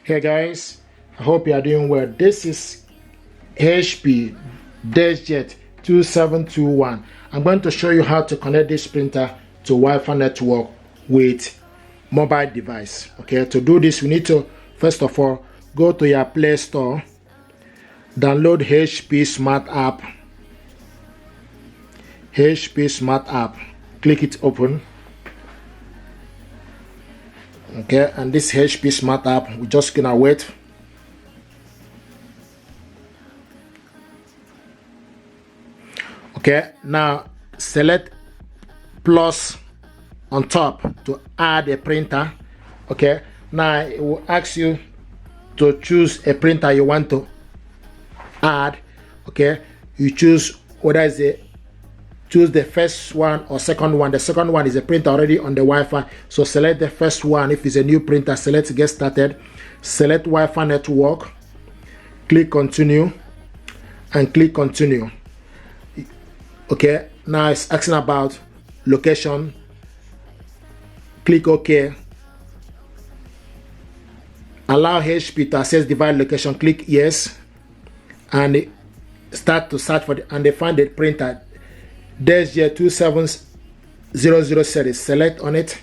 Hey guys, I hope you are doing well. This is HP Deskjet 2721. I'm going to show you how to connect this printer to Wi-Fi network with mobile device. Okay, to do this, we need to first of all go to your Play Store, download HP Smart App. HP Smart App, click it open. Okay, and this HP Smart App, we're just gonna wait. Okay, now select plus on top to add a printer. Okay, now it will ask you to choose a printer you want to add. Okay, you choose whether it's a choose the first one or second one. The second one is a printer already on the Wi-Fi, so select the first one. If it's a new printer, select get started, select Wi-Fi network, click continue, and click continue. Okay, now it's asking about location, click OK. Allow HP to access device location, click yes, and start to search for the, and they find the printer Deskjet 2700 series. Select on it.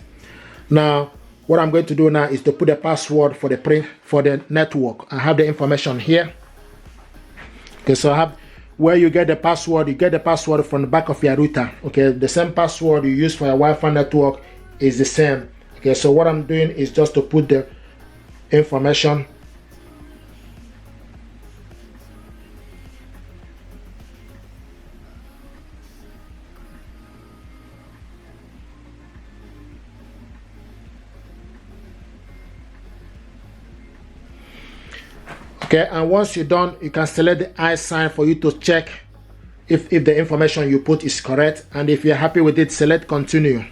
Now what I'm going to do now is to put the password for the print for the network. I have the information here. Okay, so I have where you get the password. You get the password from the back of your router. Okay, the same password you use for your Wi-Fi network is the same. Okay, so what I'm doing is just to put the information. Okay, and once you're done, you can select the I sign for you to check if the information you put is correct, and if you're happy with it, select continue.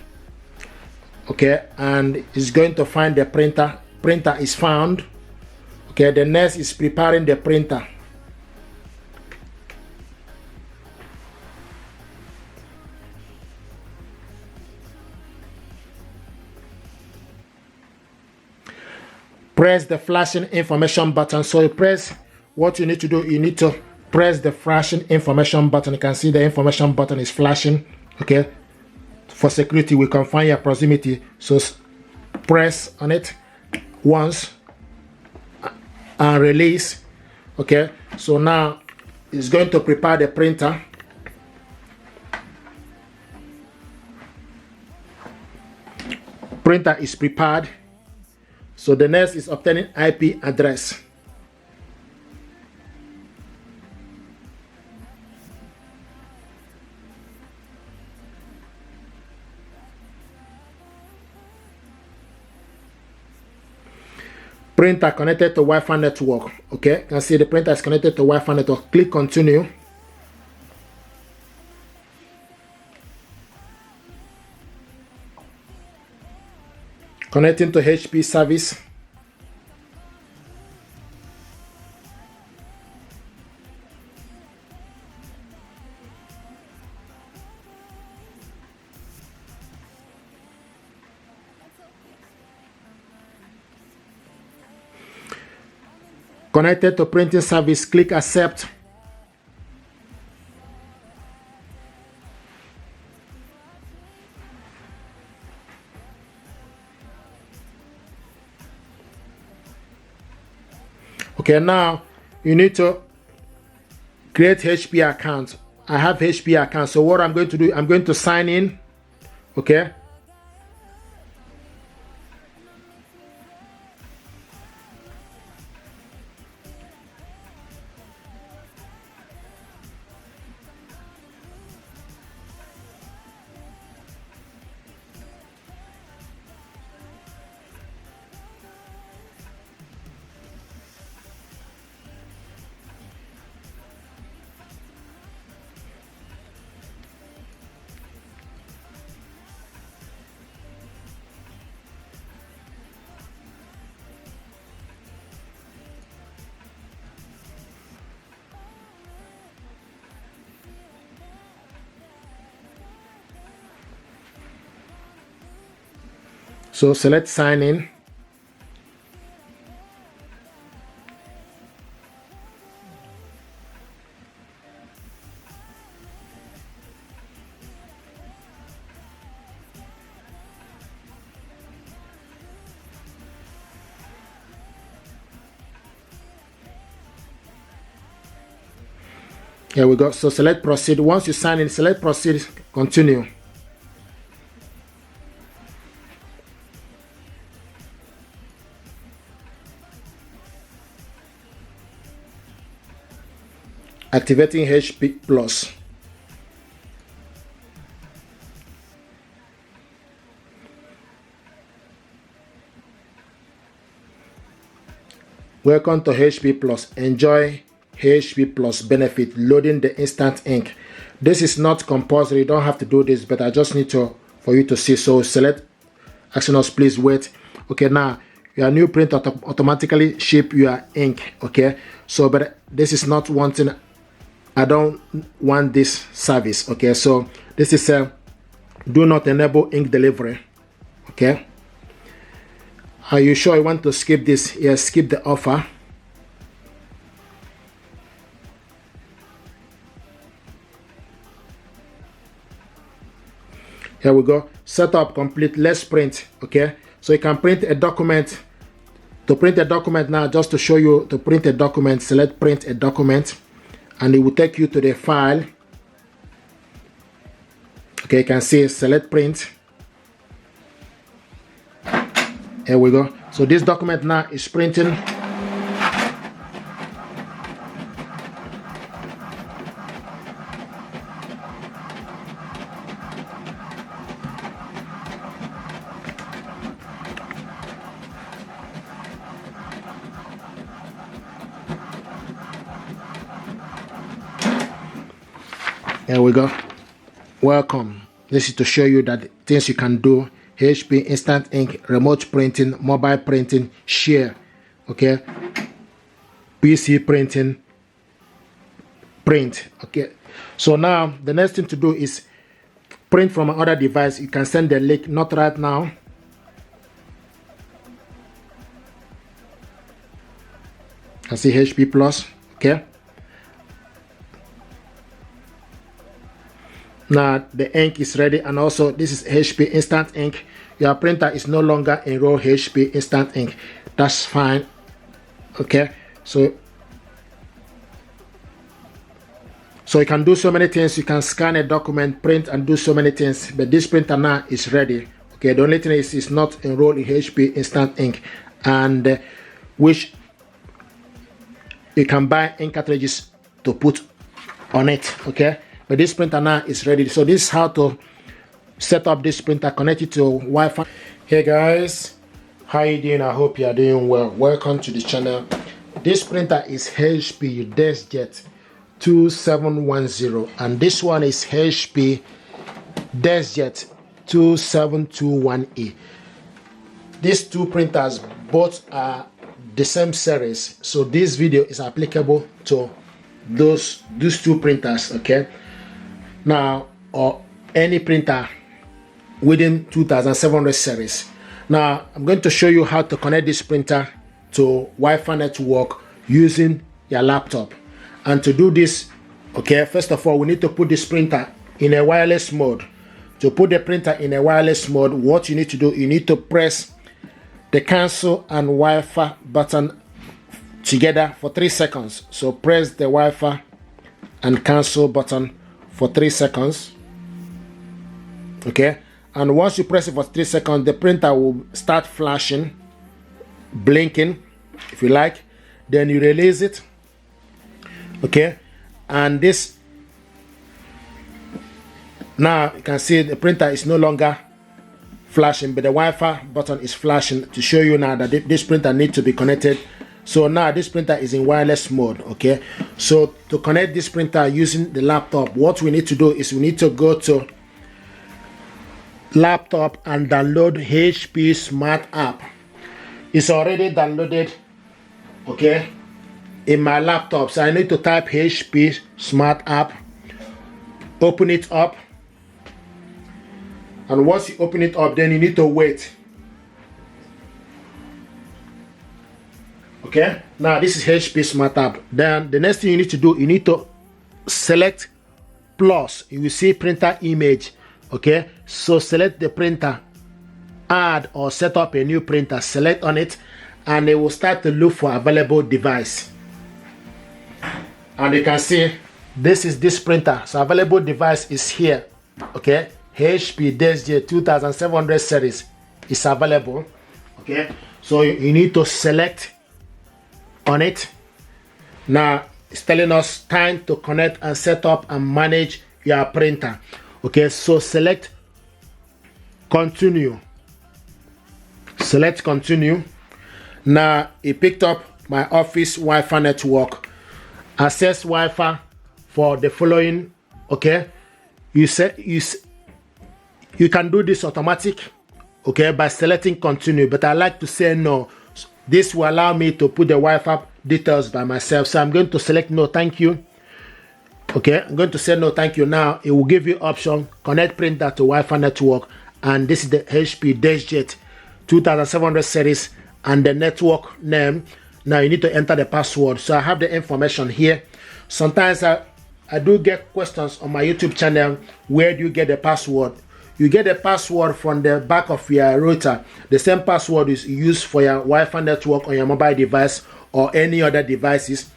Okay, and it's going to find the printer. Printer is found. Okay, the next is preparing the printer. Press the flashing information button. So you press, what you need to do, you need to press the flashing information button. You can see the information button is flashing. Okay, for security we confine your proximity, so press on it once and release. Okay, so now it's going to prepare the printer. Printer is prepared. So the next is obtaining IP address. Printer connected to Wi-Fi network. Okay, you can see the printer is connected to Wi-Fi network. Click continue. Connecting to HP service. Connected to printing service, click accept. Okay, now you need to create HP account. I have HP account, so what I'm going to do, I'm going to sign in. Okay, so select sign in. Here we go. So select proceed. Once you sign in, select proceed, continue. Activating HP Plus. Welcome to HP Plus. Enjoy HP Plus benefit loading the instant ink. This is not compulsory. You don't have to do this, but I just need to for you to see. So select asking us please wait. Okay, now your new print automatically ship your ink. Okay, so but this is not wanting. I don't want this service. Okay, so this is a do not enable ink delivery. Okay. Are you sure you want to skip this? Yes, skip the offer. Here we go. Setup complete. Let's print. Okay. So you can print a document. To print a document now, just to show you to print a document, select print a document, and it will take you to the file. Okay, you can see select print. Here we go. So this document now is printing. Here we go. Welcome. This is to show you that things you can do. HP instant ink, remote printing, mobile printing, share, okay, PC printing, print. Okay, so now the next thing to do is print from another device. You can send the link, not right now. I see HP Plus. Okay, now the ink is ready, and also this is HP instant ink. Your printer is no longer enrolled HP instant ink. That's fine. Okay, so you can do so many things. You can scan a document, print, and do so many things. But this printer now is ready. Okay, the only thing is it's not enrolled in HP instant ink, and which you can buy ink cartridges to put on it. Okay, but this printer now is ready. So this is how to set up this printer, connect it to Wi-Fi. Hey guys, how you doing? I hope you are doing well. Welcome to the channel. This printer is HP Deskjet 2710, and this one is HP Deskjet 2721E. These two printers both are the same series, so this video is applicable to these two printers. Okay, now or any printer within 2700 series. Now I'm going to show you how to connect this printer to Wi-Fi network using your laptop. And to do this, okay, first of all we need to put this printer in a wireless mode. To put the printer in a wireless mode, what you need to do, you need to press the cancel and Wi-Fi button together for 3 seconds. So press the Wi-Fi and cancel button for 3 seconds. Okay, and once you press it for 3 seconds, the printer will start flashing, blinking if you like. Then you release it. Okay, and this now you can see the printer is no longer flashing, but the Wi-Fi button is flashing to show you now that this printer needs to be connected. So now this printer is in wireless mode. Okay, so to connect this printer using the laptop, what we need to do is we need to go to laptop and download HP Smart app. It's already downloaded, okay, in my laptop. So I need to type HP Smart app, open it up, and once you open it up, then you need to wait. Okay, now this is HP Smart app. Then the next thing you need to do, you need to select plus. You will see printer image. Okay, so select the printer, add or set up a new printer, select on it, and it will start to look for available device. And you can see This is this printer. So available device is here. Okay, HP Deskjet 2700 series is available. Okay, so you need to select on it. Now it's telling us time to connect and set up and manage your printer. Okay, so select continue. Select continue. Now it picked up my office Wi-Fi network. Access Wi-Fi for the following. Okay, you can do this automatic, okay, by selecting continue, but I like to say no. This will allow me to put the Wi-Fi details by myself, so I'm going to select no thank you. Okay, I'm going to say no thank you. Now it will give you option connect printer to Wi-Fi network, and this is the HP Deskjet 2700 series and the network name. Now you need to enter the password. So I have the information here. Sometimes I do get questions on my YouTube channel, where do you get the password? You get the password from the back of your router. The same password is used for your Wi-Fi network on your mobile device or any other devices,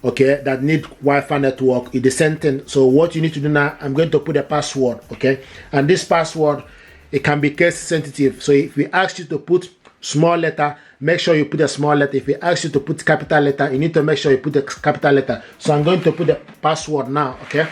okay, that need Wi-Fi network. It's the same thing. So what you need to do now, I'm going to put a password, okay, and this password, it can be case sensitive. So if we ask you to put small letter, make sure you put a small letter. If we ask you to put capital letter, you need to make sure you put the capital letter. So I'm going to put the password now, okay.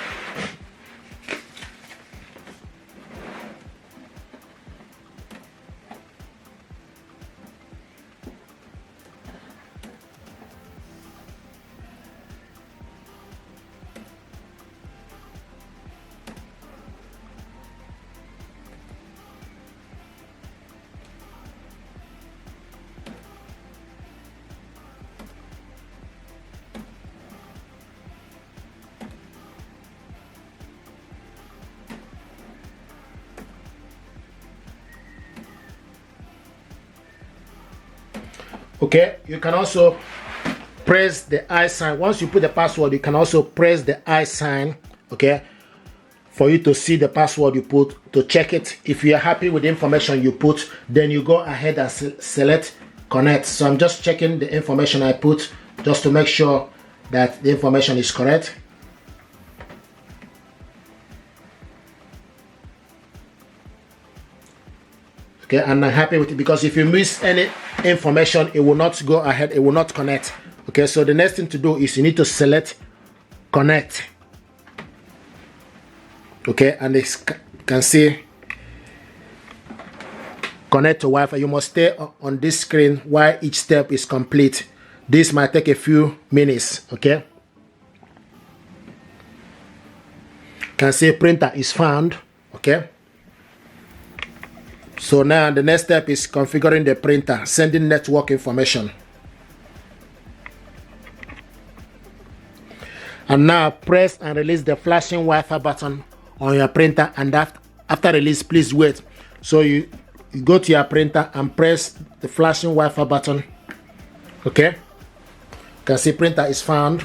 Okay, you can also press the I sign. Once you put the password, you can also press the I sign, okay, for you to see the password you put, to check it. If you are happy with the information you put, then you go ahead and select connect. So I'm just checking the information I put just to make sure that the information is correct. Okay, and I'm happy with it, because if you miss any information, it will not go ahead, it will not connect. Okay, so the next thing to do is you need to select connect. Okay, and you can see connect to Wi-Fi. You must stay on this screen while each step is complete. This might take a few minutes. Okay, you can see printer is found. Okay, so now the next step is configuring the printer, sending network information. And now press and release the flashing Wi-Fi button on your printer, and after release, please wait. So you go to your printer and press the flashing Wi-Fi button. Okay, you can see printer is found.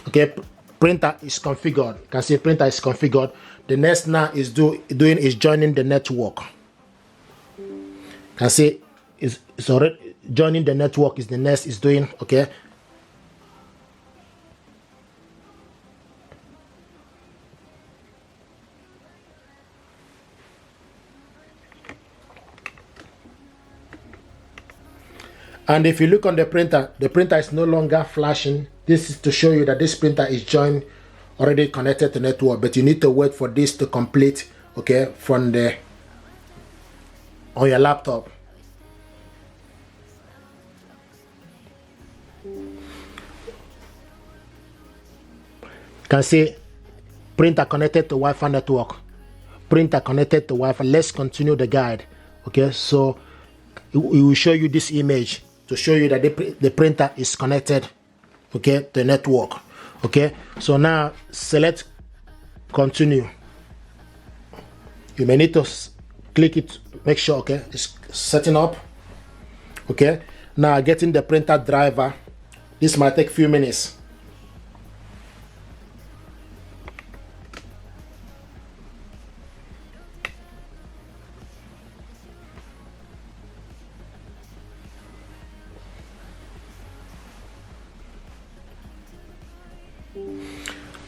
Okay, printer is configured. You can see printer is configured. The next now is joining the network. You can see it's already joining the network is the next is doing. Okay, and if you look on the printer is no longer flashing. This is to show you that this printer is joined, already connected to network, but you need to wait for this to complete, okay, from the on your laptop. You can see printer connected to Wi-Fi network. Printer connected to Wi-Fi. Let's continue the guide. Okay, so it will show you this image to show you that the printer is connected, okay, to the network. Okay, so now select continue. You may need to click it, make sure, okay, it's setting up. Okay, now getting the printer driver, this might take a few minutes.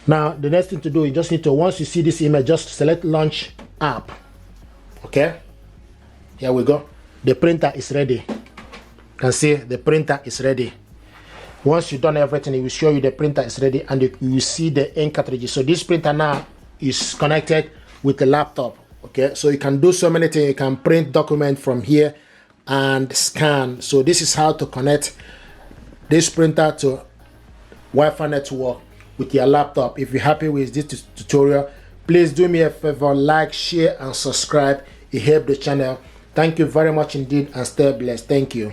Now the next thing to do, you just need to, once you see this image, just select launch app. Okay, here we go. The printer is ready. You can see the printer is ready. Once you've done everything, it will show you the printer is ready, and you will see the ink cartridges. So this printer now is connected with the laptop. Okay, so you can do so many things. You can print document from here and scan. So this is how to connect this printer to Wi-Fi network with your laptop. If you're happy with this tutorial, please do me a favor, like, share and subscribe. It helps the channel. Thank you very much indeed, and stay blessed. Thank you.